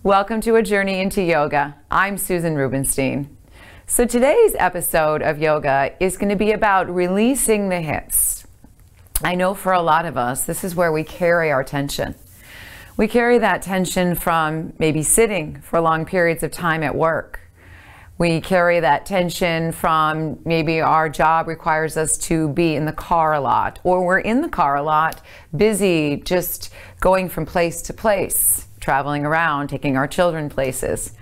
Welcome to A Journey into Yoga. I'm Susan Rubenstein. So today's episode of yoga is going to be about releasing the hips. I know for a lot of us, this is where we carry our tension. We carry that tension from maybe sitting for long periods of time at work. We carry that tension from maybe our job requires us to be in the car a lot, or we're in the car a lot, busy just going from place to place, traveling around, taking our children places.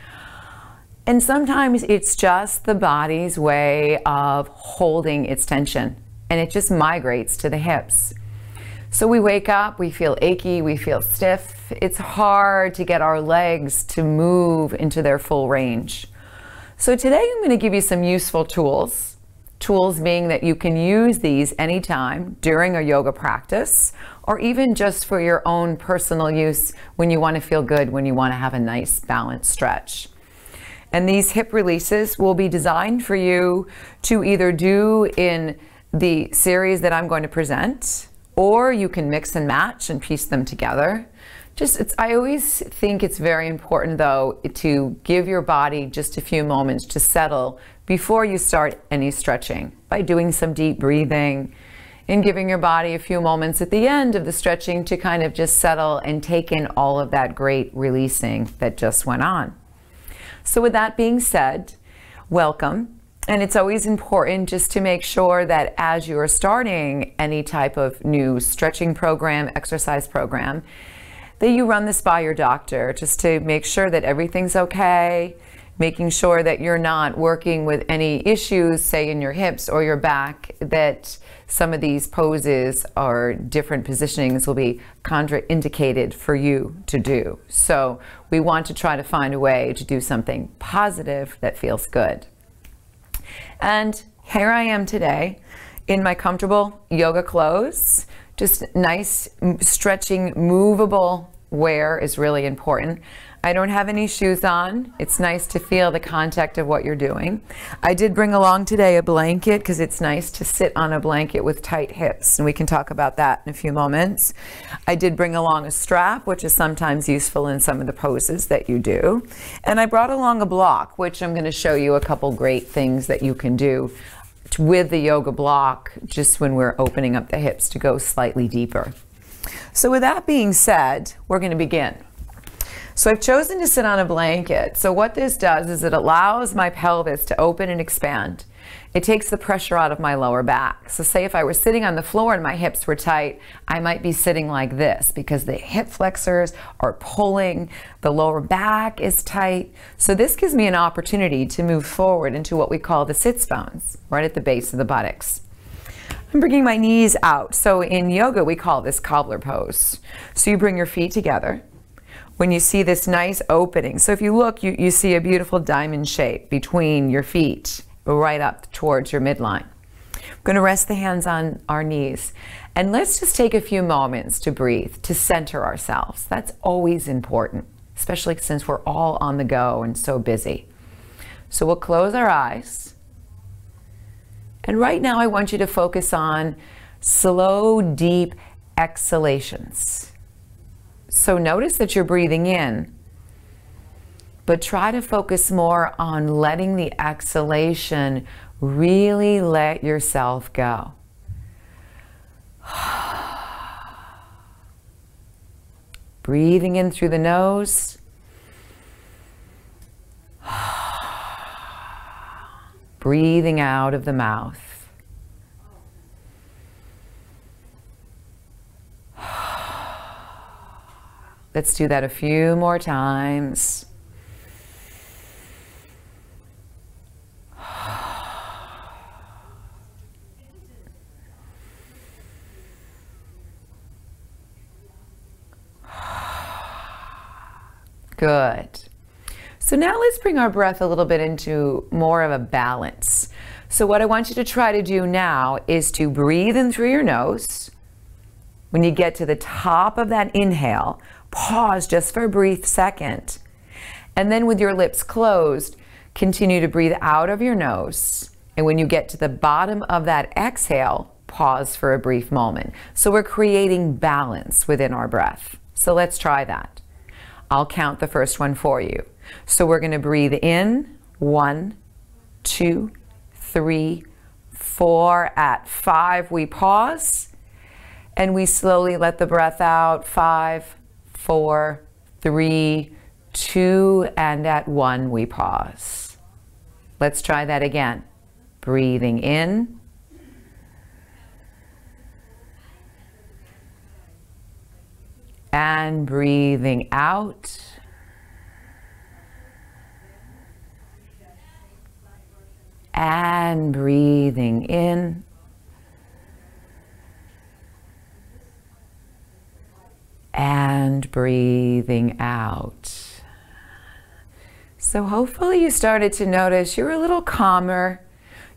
And sometimes it's just the body's way of holding its tension, and it just migrates to the hips. So we wake up, we feel achy, we feel stiff. It's hard to get our legs to move into their full range. So today I'm going to give you some useful tools. Tools being that you can use these anytime during a yoga practice, or even just for your own personal use when you want to feel good, when you want to have a nice balanced stretch. And these hip releases will be designed for you to either do in the series that I'm going to present, or you can mix and match and piece them together. I always think it's very important though to give your body just a few moments to settle before you start any stretching by doing some deep breathing and giving your body a few moments at the end of the stretching to kind of just settle and take in all of that great releasing that just went on. So with that being said, welcome. And it's always important just to make sure that as you are starting any type of new stretching program, exercise program, that you run this by your doctor just to make sure that everything's okay, making sure that you're not working with any issues, say in your hips or your back, that some of these poses or different positionings will be contraindicated for you to do. So we want to try to find a way to do something positive that feels good. And here I am today in my comfortable yoga clothes. Just nice, stretching, movable wear is really important. I don't have any shoes on. It's nice to feel the contact of what you're doing. I did bring along today a blanket because it's nice to sit on a blanket with tight hips, and we can talk about that in a few moments. I did bring along a strap, which is sometimes useful in some of the poses that you do. And I brought along a block, which I'm going to show you a couple great things that you can do with the yoga block just when we're opening up the hips to go slightly deeper. So with that being said, we're going to begin. So I've chosen to sit on a blanket. So what this does is it allows my pelvis to open and expand. It takes the pressure out of my lower back. So say if I were sitting on the floor and my hips were tight, I might be sitting like this because the hip flexors are pulling, the lower back is tight. So this gives me an opportunity to move forward into what we call the sits bones, right at the base of the buttocks. I'm bringing my knees out. So in yoga, we call this cobbler pose. So you bring your feet together. When you see this nice opening, so if you look, you see a beautiful diamond shape between your feet, right up towards your midline. We're going to rest the hands on our knees. And let's just take a few moments to breathe, to center ourselves. That's always important, especially since we're all on the go and so busy. So we'll close our eyes. And right now I want you to focus on slow, deep exhalations. So notice that you're breathing in, but try to focus more on letting the exhalation really let yourself go. Breathing in through the nose. Breathing out of the mouth. Let's do that a few more times. Good. So now let's bring our breath a little bit into more of a balance. So what I want you to try to do now is to breathe in through your nose. When you get to the top of that inhale, pause just for a brief second. And then with your lips closed, continue to breathe out of your nose. And when you get to the bottom of that exhale, pause for a brief moment. So we're creating balance within our breath. So let's try that. I'll count the first one for you. So we're going to breathe in, 1, 2, 3, 4. At 5, we pause, and we slowly let the breath out. 5, 4, 3, 2, and at 1, we pause. Let's try that again. Breathing in, and breathing out. And breathing in. And breathing out. So hopefully you started to notice you're a little calmer.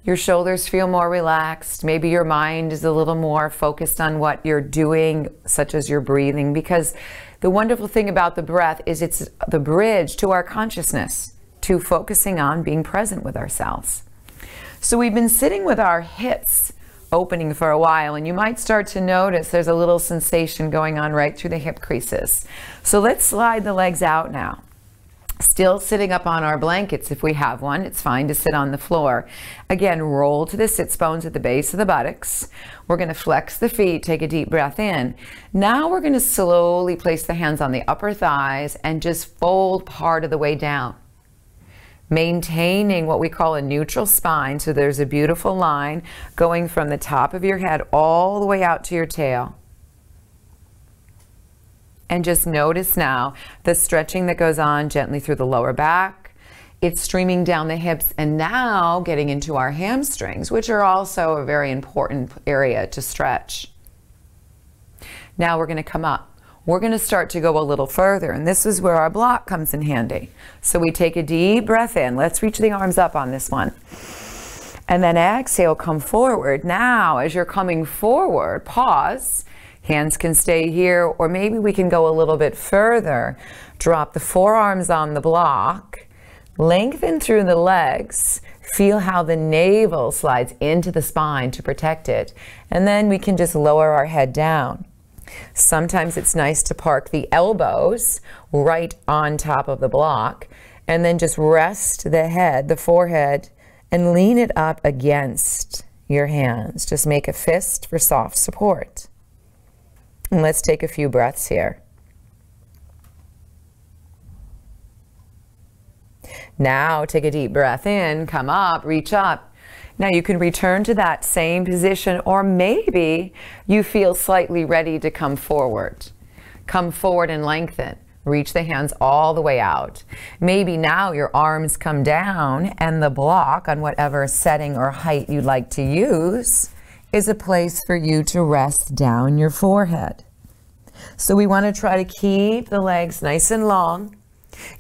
Your shoulders feel more relaxed. Maybe your mind is a little more focused on what you're doing, such as your breathing, because the wonderful thing about the breath is it's the bridge to our consciousness, to focusing on being present with ourselves. So we've been sitting with our hips opening for a while, and you might start to notice there's a little sensation going on right through the hip creases. So let's slide the legs out now. Still sitting up on our blankets if we have one. It's fine to sit on the floor. Again, roll to the sits bones at the base of the buttocks. We're going to flex the feet, take a deep breath in. Now we're going to slowly place the hands on the upper thighs and just fold part of the way down, maintaining what we call a neutral spine. So there's a beautiful line going from the top of your head all the way out to your tail. And just notice now the stretching that goes on gently through the lower back. It's streaming down the hips and now getting into our hamstrings, which are also a very important area to stretch. Now we're going to come up. We're going to start to go a little further, and this is where our block comes in handy. So we take a deep breath in. Let's reach the arms up on this one. And then exhale, come forward. Now, as you're coming forward, pause. Hands can stay here, or maybe we can go a little bit further. Drop the forearms on the block. Lengthen through the legs. Feel how the navel slides into the spine to protect it. And then we can just lower our head down. Sometimes it's nice to park the elbows right on top of the block and then just rest the head, the forehead, and lean it up against your hands. Just make a fist for soft support. And let's take a few breaths here. Now take a deep breath in, come up, reach up. Now you can return to that same position, or maybe you feel slightly ready to come forward. Come forward and lengthen. Reach the hands all the way out. Maybe now your arms come down and the block on whatever setting or height you'd like to use is a place for you to rest down your forehead. So we want to try to keep the legs nice and long.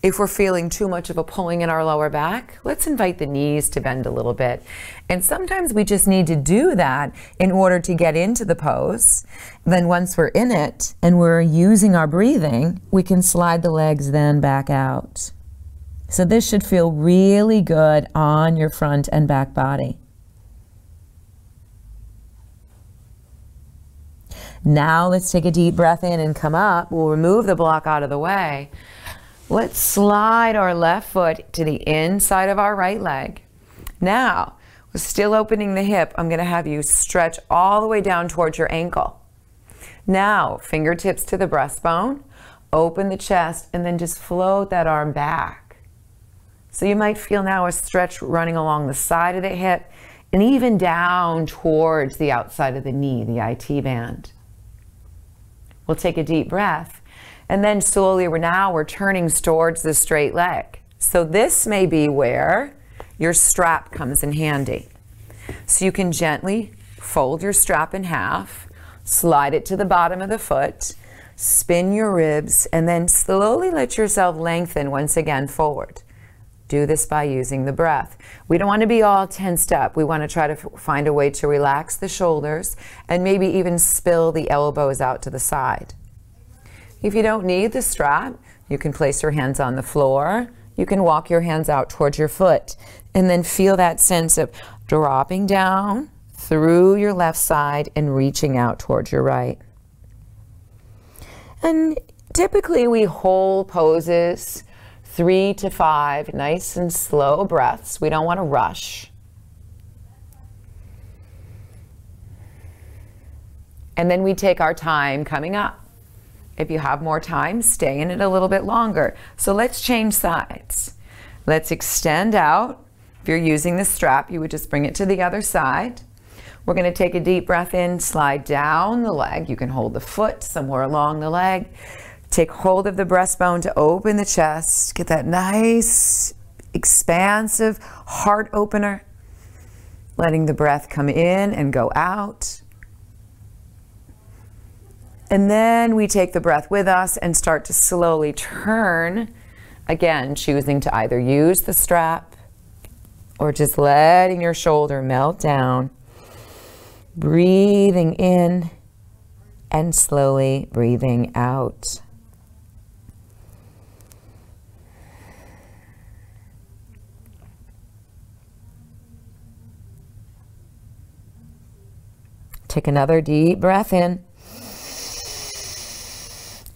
If we're feeling too much of a pulling in our lower back, let's invite the knees to bend a little bit. And sometimes we just need to do that in order to get into the pose. Then once we're in it and we're using our breathing, we can slide the legs then back out. So this should feel really good on your front and back body. Now let's take a deep breath in and come up. We'll remove the block out of the way. Let's slide our left foot to the inside of our right leg. Now, we're still opening the hip. I'm going to have you stretch all the way down towards your ankle. Now, fingertips to the breastbone, open the chest, and then just float that arm back. So you might feel now a stretch running along the side of the hip and even down towards the outside of the knee, the IT band. We'll take a deep breath, and then slowly we're turning towards the straight leg. So this may be where your strap comes in handy. So you can gently fold your strap in half, slide it to the bottom of the foot, spin your ribs, and then slowly let yourself lengthen once again forward. Do this by using the breath. We don't want to be all tensed up. We want to try to find a way to relax the shoulders and maybe even spill the elbows out to the side. If you don't need the strap, you can place your hands on the floor. You can walk your hands out towards your foot and then feel that sense of dropping down through your left side and reaching out towards your right. And Typically we hold poses 3 to 5 nice and slow breaths. We don't want to rush. And then we take our time coming up. If you have more time, stay in it a little bit longer. So let's change sides. Let's extend out. If you're using the strap, you would just bring it to the other side. We're going to take a deep breath in, slide down the leg. You can hold the foot somewhere along the leg. Take hold of the breastbone to open the chest. Get that nice, expansive heart opener. Letting the breath come in and go out. And then we take the breath with us and start to slowly turn. Again, choosing to either use the strap or just letting your shoulder melt down. Breathing in and slowly breathing out. Take another deep breath in.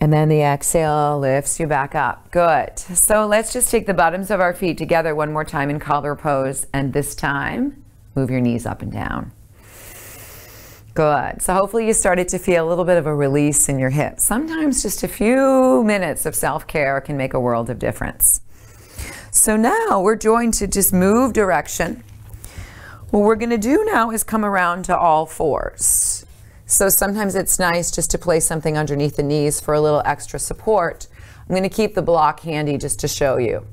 And then the exhale lifts you back up. Good. So let's just take the bottoms of our feet together one more time in cobbler pose. And this time, move your knees up and down. Good. So hopefully you started to feel a little bit of a release in your hips. Sometimes just a few minutes of self-care can make a world of difference. So now we're going to just move direction. What we're going to do now is come around to all fours. So sometimes it's nice just to place something underneath the knees for a little extra support. I'm going to keep the block handy just to show you.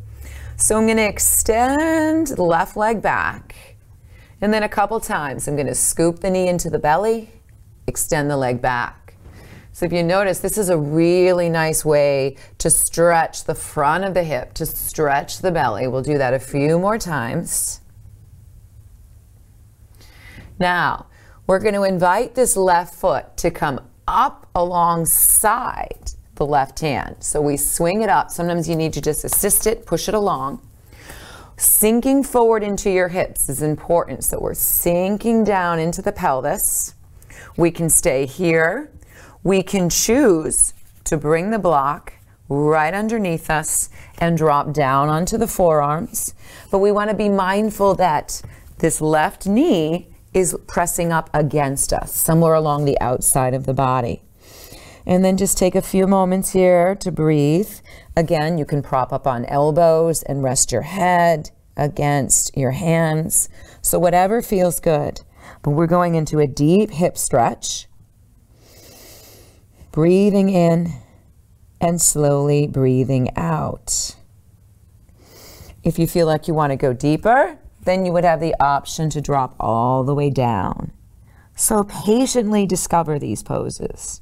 So I'm going to extend the left leg back. And then a couple times I'm going to scoop the knee into the belly, extend the leg back. So if you notice, this is a really nice way to stretch the front of the hip, to stretch the belly. We'll do that a few more times. Now, we're going to invite this left foot to come up alongside the left hand. So we swing it up. Sometimes you need to just assist it, push it along. Sinking forward into your hips is important. So we're sinking down into the pelvis. We can stay here. We can choose to bring the block right underneath us and drop down onto the forearms. But we want to be mindful that this left knee is pressing up against us, somewhere along the outside of the body. And then just take a few moments here to breathe. Again, you can prop up on elbows and rest your head against your hands. So whatever feels good. But we're going into a deep hip stretch. Breathing in and slowly breathing out. If you feel like you want to go deeper, then you would have the option to drop all the way down. So patiently discover these poses.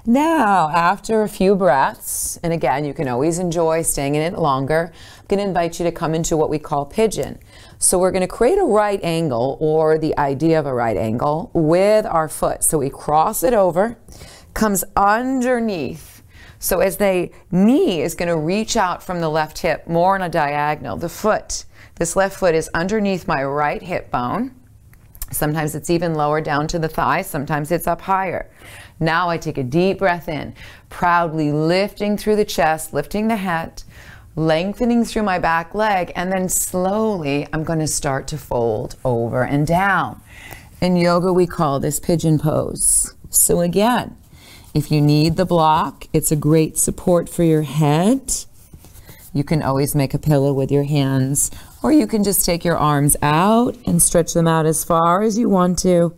Now, after a few breaths, and again, you can always enjoy staying in it longer, I'm going to invite you to come into what we call pigeon. So we're going to create a right angle, or the idea of a right angle, with our foot. So we cross it over, comes underneath. So as the knee is going to reach out from the left hip, more on a diagonal, the foot, this left foot is underneath my right hip bone. Sometimes it's even lower down to the thigh, sometimes it's up higher. Now I take a deep breath in, proudly lifting through the chest, lifting the head, lengthening through my back leg, and then slowly I'm going to start to fold over and down. In yoga, we call this pigeon pose. So again, if you need the block, it's a great support for your head. You can always make a pillow with your hands, or you can just take your arms out and stretch them out as far as you want to.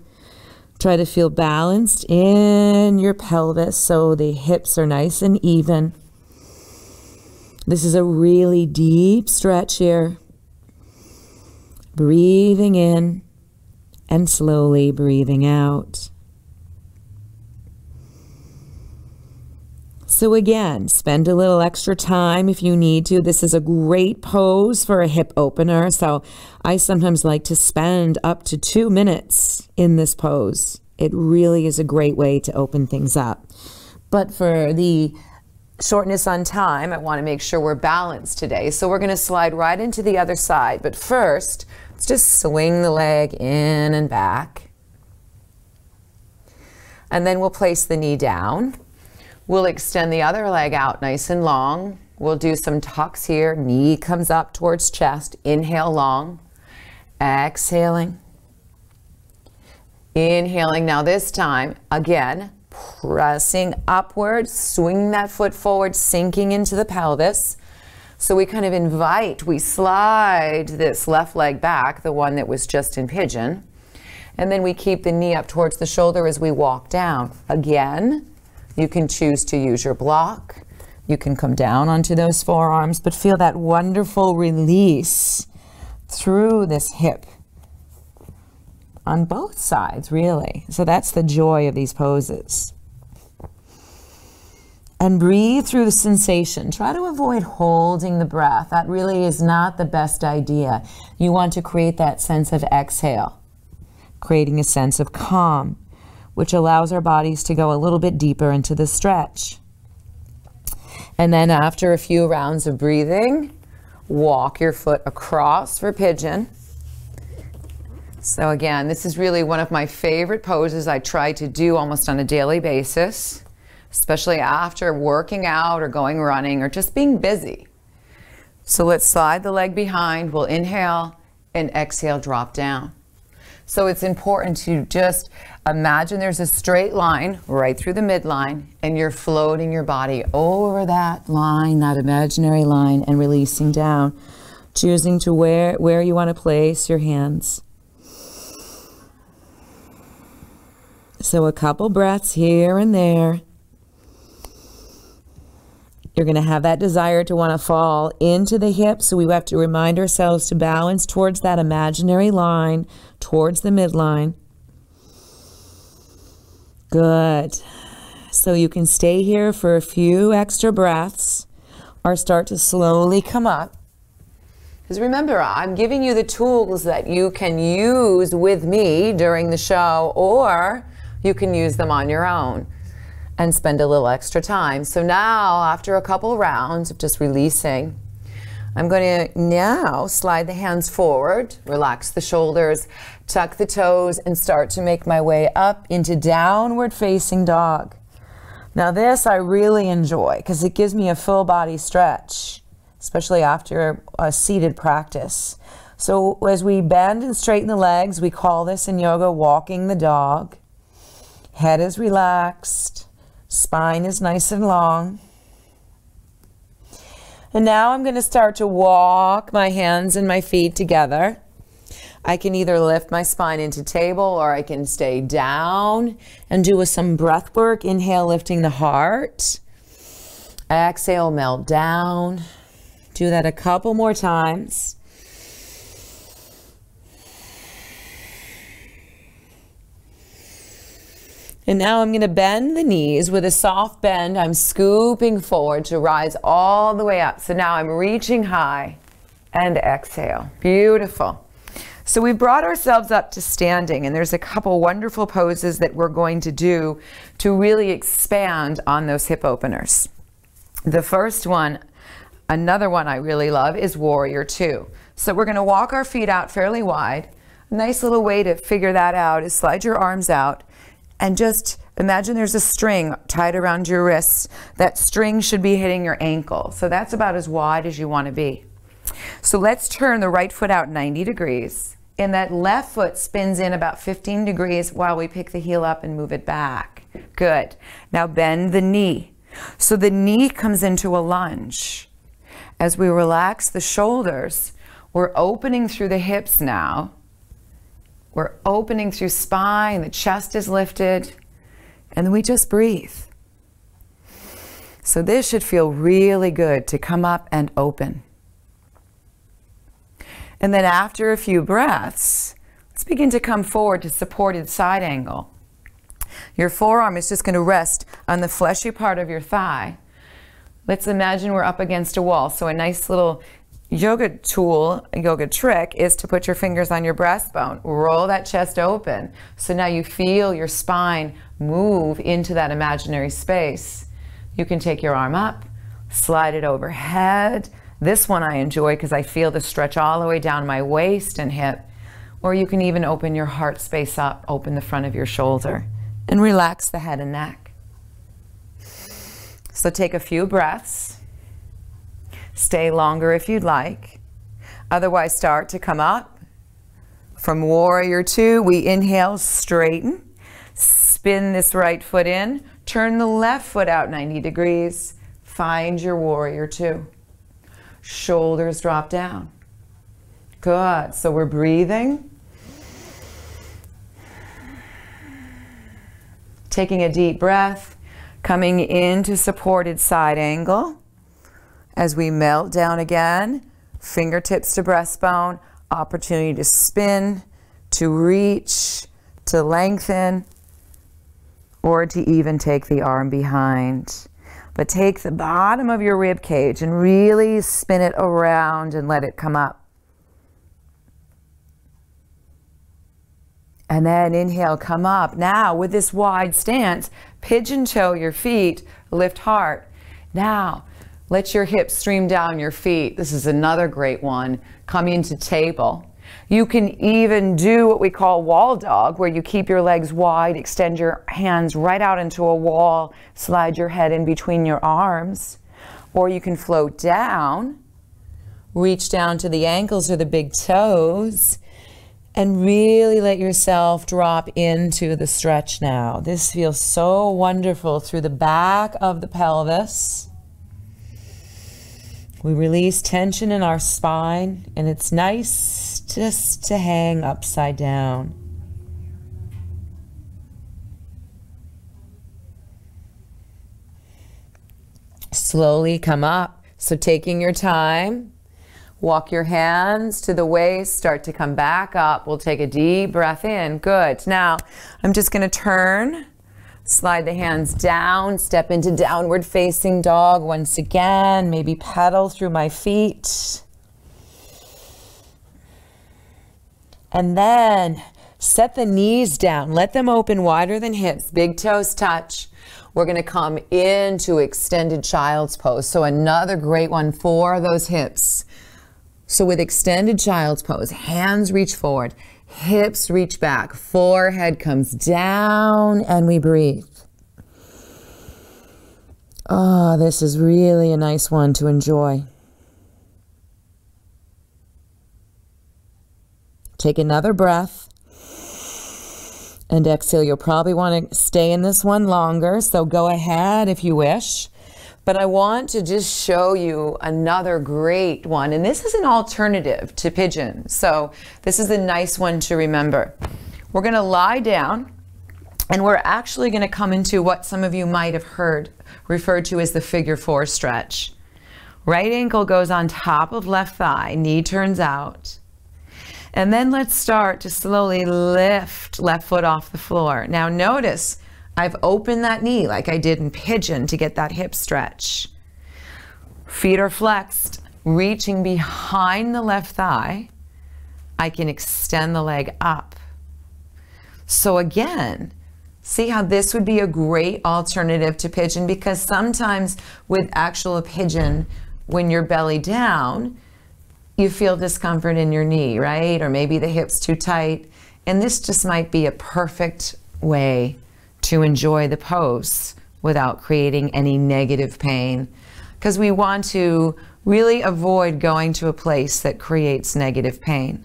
Try to feel balanced in your pelvis so the hips are nice and even. This is a really deep stretch here. Breathing in and slowly breathing out. So again, spend a little extra time if you need to. This is a great pose for a hip opener. So I sometimes like to spend up to 2 minutes in this pose. It really is a great way to open things up. But for the shortness on time, I want to make sure we're balanced today. So we're going to slide right into the other side. But first, let's just swing the leg in and back. And then we'll place the knee down. We'll extend the other leg out nice and long. We'll do some tucks here. Knee comes up towards chest. Inhale long. Exhaling. Inhaling. Now this time, again, pressing upwards, swing that foot forward, sinking into the pelvis. So we kind of invite, we slide this left leg back, the one that was just in pigeon. And then we keep the knee up towards the shoulder as we walk down. Again, you can choose to use your block. You can come down onto those forearms, but feel that wonderful release through this hip on both sides, really. So that's the joy of these poses. And breathe through the sensation. Try to avoid holding the breath. That really is not the best idea. You want to create that sense of exhale, creating a sense of calm, which allows our bodies to go a little bit deeper into the stretch. And then after a few rounds of breathing, walk your foot across for pigeon. So again, this is really one of my favorite poses I try to do almost on a daily basis, especially after working out or going running or just being busy. So let's slide the leg behind. We'll inhale and exhale, drop down. So it's important to just imagine there's a straight line right through the midline and you're floating your body over that line, that imaginary line, and releasing down, choosing to where you want to place your hands. So a couple breaths here and there. You're going to have that desire to want to fall into the hips, so we have to remind ourselves to balance towards that imaginary line, towards the midline. Good. So you can stay here for a few extra breaths or start to slowly come up. Because remember, I'm giving you the tools that you can use with me during the show, or you can use them on your own and spend a little extra time. So now, after a couple rounds of just releasing, I'm going to now slide the hands forward, relax the shoulders, tuck the toes, and start to make my way up into downward facing dog. Now this I really enjoy because it gives me a full body stretch, especially after a seated practice. So as we bend and straighten the legs, we call this in yoga walking the dog. Head is relaxed. Spine is nice and long. And now I'm going to start to walk my hands and my feet together. I can either lift my spine into table or I can stay down and do some breath work. Inhale, lifting the heart. Exhale, melt down. Do that a couple more times. And now I'm going to bend the knees with a soft bend. I'm scooping forward to rise all the way up. So now I'm reaching high and exhale. Beautiful. So we brought ourselves up to standing, and there's a couple wonderful poses that we're going to do to really expand on those hip openers. The first one, another one I really love, is Warrior Two. So we're going to walk our feet out fairly wide. A nice little way to figure that out is slide your arms out. And just imagine there's a string tied around your wrists. That string should be hitting your ankle. So that's about as wide as you want to be. So let's turn the right foot out 90 degrees. And that left foot spins in about 15 degrees while we pick the heel up and move it back. Good. Now bend the knee. So the knee comes into a lunge. As we relax the shoulders, we're opening through the hips now. We're opening through spine, the chest is lifted, and then we just breathe. So this should feel really good to come up and open. And then after a few breaths, let's begin to come forward to supported side angle. Your forearm is just going to rest on the fleshy part of your thigh. Let's imagine we're up against a wall. So a nice little yoga tool, a yoga trick, is to put your fingers on your breastbone. Roll that chest open. So now you feel your spine move into that imaginary space. You can take your arm up, slide it overhead. This one I enjoy because I feel the stretch all the way down my waist and hip. Or you can even open your heart space up, open the front of your shoulder, and relax the head and neck. So take a few breaths. Stay longer if you'd like. Otherwise, start to come up. From warrior two, we inhale, straighten. Spin this right foot in. Turn the left foot out 90 degrees. Find your warrior two. Shoulders drop down. Good. So we're breathing. Taking a deep breath. Coming into supported side angle. As we melt down again. Fingertips to breastbone. Opportunity to spin, to reach, to lengthen, or to even take the arm behind. But take the bottom of your rib cage and really spin it around and let it come up. And then inhale, come up. Now with this wide stance, pigeon toe your feet, lift heart. Now let your hips stream down your feet. This is another great one. Come into table. You can even do what we call wall dog, where you keep your legs wide, extend your hands right out into a wall, slide your head in between your arms. Or you can float down, reach down to the ankles or the big toes, and really let yourself drop into the stretch now. This feels so wonderful through the back of the pelvis. We release tension in our spine, and it's nice just to hang upside down. Slowly come up. So taking your time, walk your hands to the waist, start to come back up. We'll take a deep breath in. Good. Now, I'm just going to turn. Slide the hands down, step into downward facing dog once again, maybe pedal through my feet. And then set the knees down, let them open wider than hips, big toes touch. We're gonna come into extended child's pose. So another great one for those hips. So with extended child's pose, hands reach forward, hips reach back, forehead comes down, and we breathe. Oh, this is really a nice one to enjoy. Take another breath. And exhale. You'll probably want to stay in this one longer, so go ahead if you wish. But I want to just show you another great one. And this is an alternative to pigeon. So this is a nice one to remember. We're going to lie down, and we're actually going to come into what some of you might have heard referred to as the figure four stretch. Right ankle goes on top of left thigh, knee turns out. And then let's start to slowly lift left foot off the floor. Now notice I've opened that knee like I did in pigeon to get that hip stretch. Feet are flexed, reaching behind the left thigh. I can extend the leg up. So again, see how this would be a great alternative to pigeon, because sometimes with actual pigeon, when you're belly down, you feel discomfort in your knee, right? Or maybe the hip's too tight. And this just might be a perfect way to enjoy the pose without creating any negative pain, because we want to really avoid going to a place that creates negative pain.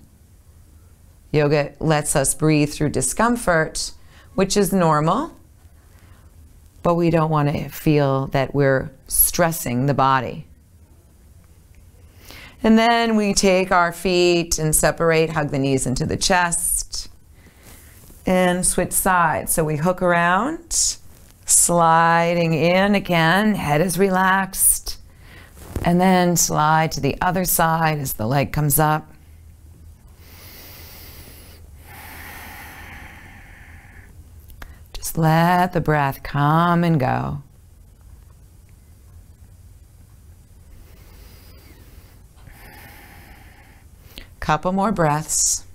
Yoga lets us breathe through discomfort, which is normal, but we don't want to feel that we're stressing the body. And then we take our feet and separate, hug the knees into the chest, and switch sides. So we hook around, sliding in again, head is relaxed, and then slide to the other side as the leg comes up. Just let the breath come and go. Couple more breaths.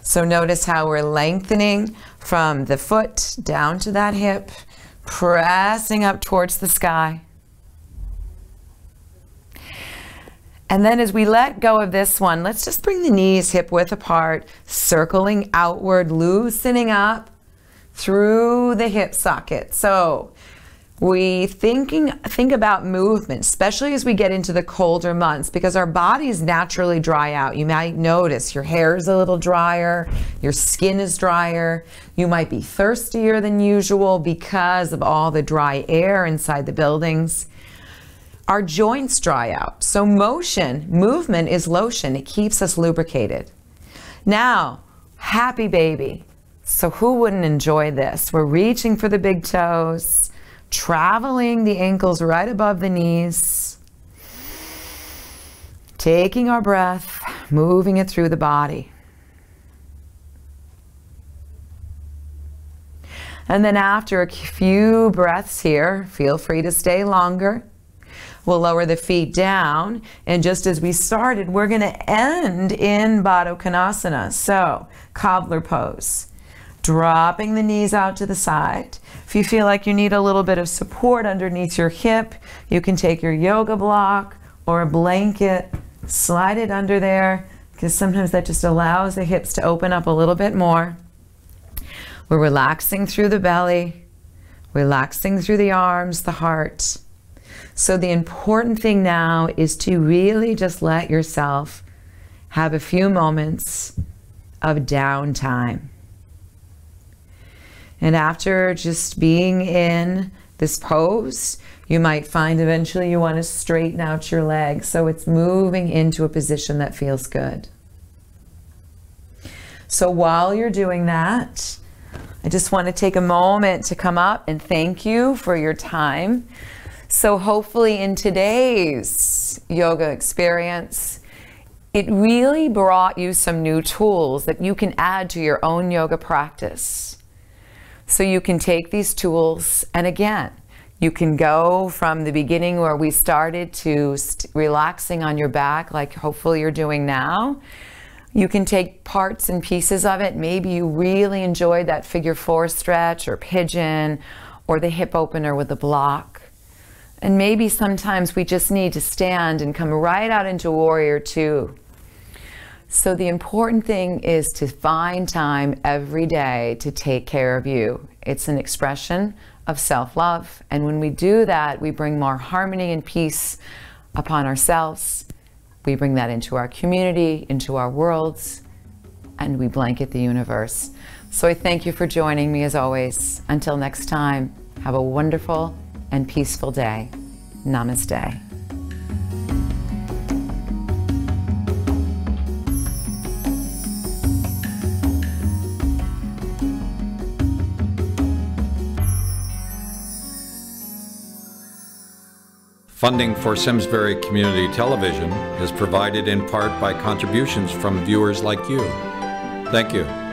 So notice how we're lengthening from the foot down to that hip, pressing up towards the sky. And then as we let go of this one, let's just bring the knees hip width apart, circling outward, loosening up through the hip socket. So we think about movement, especially as we get into the colder months, because our bodies naturally dry out. You might notice your hair is a little drier, your skin is drier, you might be thirstier than usual because of all the dry air inside the buildings. Our joints dry out. So movement is lotion. It keeps us lubricated. Now, happy baby. So who wouldn't enjoy this? We're reaching for the big toes, traveling the ankles right above the knees, taking our breath, moving it through the body. And then after a few breaths here, feel free to stay longer. We'll lower the feet down, and just as we started, we're going to end in Baddha Konasana. So, cobbler pose. Dropping the knees out to the side. If you feel like you need a little bit of support underneath your hip, you can take your yoga block or a blanket, slide it under there, because sometimes that just allows the hips to open up a little bit more. We're relaxing through the belly, relaxing through the arms, the heart. So the important thing now is to really just let yourself have a few moments of downtime. And after just being in this pose, you might find eventually you want to straighten out your legs. So it's moving into a position that feels good. So while you're doing that, I just want to take a moment to come up and thank you for your time. So hopefully in today's yoga experience, it really brought you some new tools that you can add to your own yoga practice. So you can take these tools, and again, you can go from the beginning where we started to relaxing on your back, like hopefully you're doing now. You can take parts and pieces of it. Maybe you really enjoyed that figure 4 stretch or pigeon or the hip opener with the block. And maybe sometimes we just need to stand and come right out into warrior 2. So the important thing is to find time every day to take care of you. It's an expression of self-love. And when we do that, we bring more harmony and peace upon ourselves. We bring that into our community, into our worlds, and we blanket the universe. So I thank you for joining me as always. Until next time, have a wonderful and peaceful day. Namaste. Funding for Simsbury Community Television is provided in part by contributions from viewers like you. Thank you.